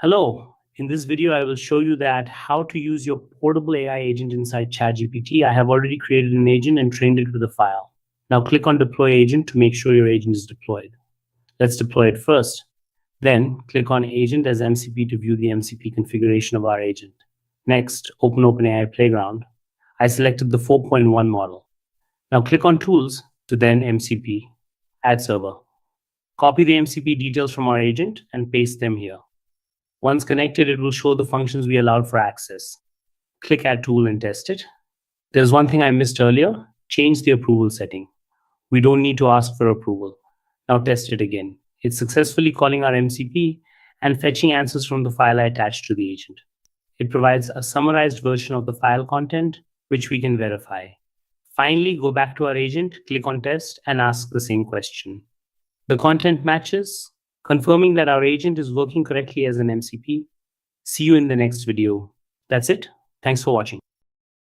Hello. In this video, I will show you that how to use your portable AI agent inside ChatGPT. I have already created an agent and trained it with a file. Now click on Deploy Agent to make sure your agent is deployed. Let's deploy it first. Then click on Agent as MCP to view the MCP configuration of our agent. Next, open OpenAI Playground. I selected the 4.1 model. Now click on Tools to then MCP, Add Server. Copy the MCP details from our agent and paste them here. Once connected, it will show the functions we allowed for access. Click Add Tool and test it. There's one thing I missed earlier. Change the approval setting. We don't need to ask for approval. Now test it again. It's successfully calling our MCP and fetching answers from the file I attached to the agent. It provides a summarized version of the file content, which we can verify. Finally, go back to our agent, click on Test, and ask the same question. The content matches, confirming that our agent is working correctly as an MCP. See you in the next video. That's it. Thanks for watching.